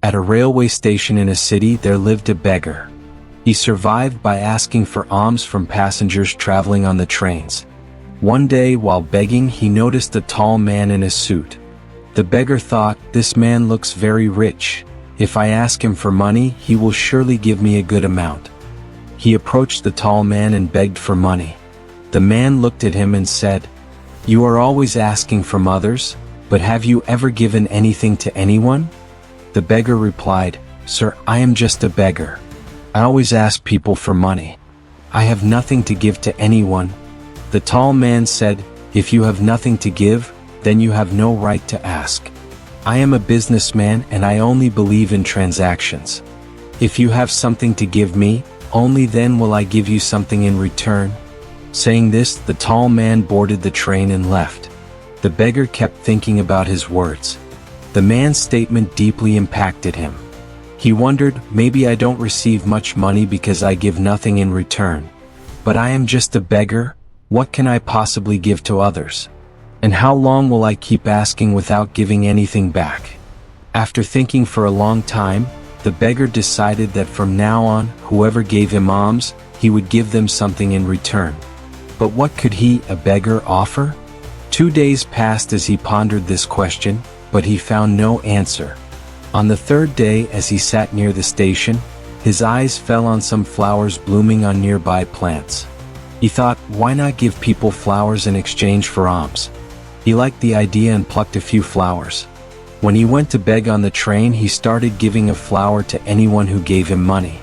At a railway station in a city there lived a beggar. He survived by asking for alms from passengers traveling on the trains. One day while begging he noticed a tall man in a suit. The beggar thought, "This man looks very rich. If I ask him for money, he will surely give me a good amount." He approached the tall man and begged for money. The man looked at him and said, "You are always asking from others, but have you ever given anything to anyone?" The beggar replied, "Sir, I am just a beggar. I always ask people for money. I have nothing to give to anyone." The tall man said, "If you have nothing to give, then you have no right to ask. I am a businessman and I only believe in transactions. If you have something to give me, only then will I give you something in return." Saying this, the tall man boarded the train and left. The beggar kept thinking about his words. The man's statement deeply impacted him. He wondered, maybe I don't receive much money because I give nothing in return. But I am just a beggar. What can I possibly give to others? And how long will I keep asking without giving anything back? After thinking for a long time, the beggar decided that from now on, whoever gave him alms, he would give them something in return. But what could he, a beggar, offer? 2 days passed as he pondered this question, but he found no answer. On the third day, as he sat near the station, his eyes fell on some flowers blooming on nearby plants. He thought, why not give people flowers in exchange for alms? He liked the idea and plucked a few flowers. When he went to beg on the train, he started giving a flower to anyone who gave him money.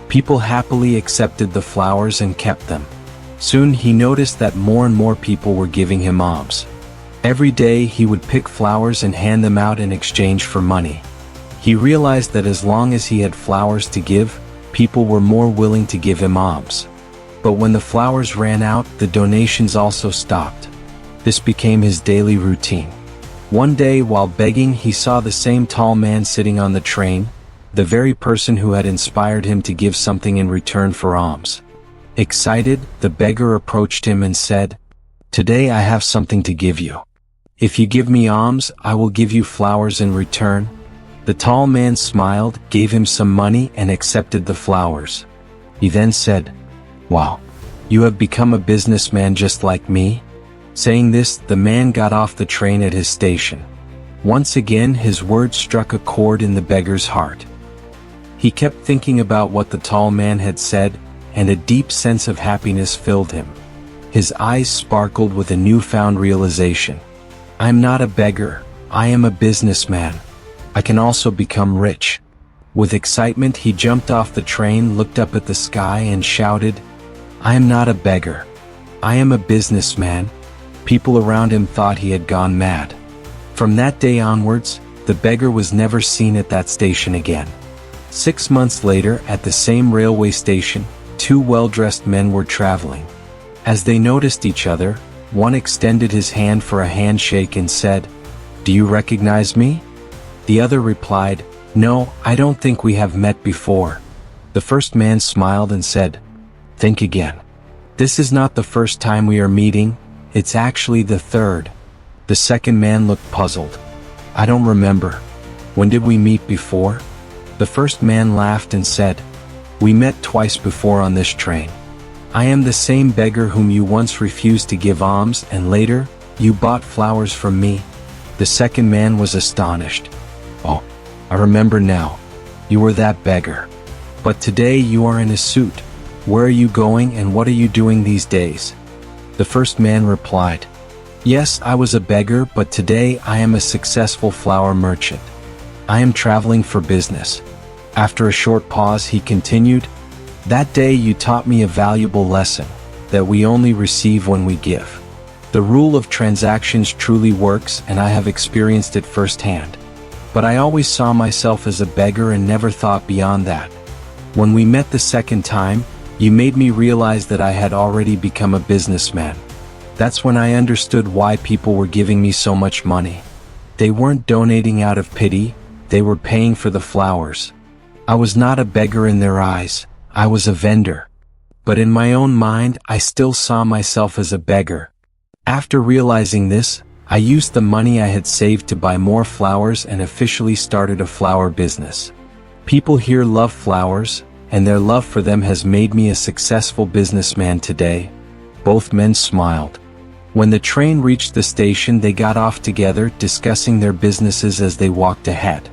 People happily accepted the flowers and kept them. Soon he noticed that more and more people were giving him alms. Every day he would pick flowers and hand them out in exchange for money. He realized that as long as he had flowers to give, people were more willing to give him alms. But when the flowers ran out, the donations also stopped. This became his daily routine. One day while begging, he saw the same tall man sitting on the train, the very person who had inspired him to give something in return for alms. Excited, the beggar approached him and said, "Today I have something to give you. If you give me alms, I will give you flowers in return." The tall man smiled, gave him some money, and accepted the flowers. He then said, "Wow, you have become a businessman just like me?" Saying this, the man got off the train at his station. Once again, his words struck a chord in the beggar's heart. He kept thinking about what the tall man had said, and a deep sense of happiness filled him. His eyes sparkled with a newfound realization. "I'm not a beggar, I am a businessman. I can also become rich." With excitement, he jumped off the train, looked up at the sky, and shouted, "I am not a beggar. I am a businessman." People around him thought he had gone mad. From that day onwards, the beggar was never seen at that station again. 6 months later, at the same railway station, 2 well-dressed men were traveling. As they noticed each other, one extended his hand for a handshake and said, "Do you recognize me?" The other replied, "No, I don't think we have met before." The first man smiled and said, "Think again. This is not the first time we are meeting, it's actually the third." The second man looked puzzled. "I don't remember. When did we meet before?" The first man laughed and said, "We met twice before on this train. I am the same beggar whom you once refused to give alms, and later, you bought flowers from me." The second man was astonished. "Oh, I remember now. You were that beggar. But today you are in a suit. Where are you going and what are you doing these days?" The first man replied, "Yes, I was a beggar, but today I am a successful flower merchant. I am traveling for business." After a short pause, he continued, "That day you taught me a valuable lesson, that we only receive when we give. The rule of transactions truly works, and I have experienced it firsthand. But I always saw myself as a beggar and never thought beyond that. When we met the second time, you made me realize that I had already become a businessman. That's when I understood why people were giving me so much money. They weren't donating out of pity, they were paying for the flowers. I was not a beggar in their eyes, I was a vendor. But in my own mind, I still saw myself as a beggar." After realizing this, I used the money I had saved to buy more flowers and officially started a flower business. People here love flowers, and their love for them has made me a successful businessman today." Both men smiled. When the train reached the station, they got off together, discussing their businesses as they walked ahead.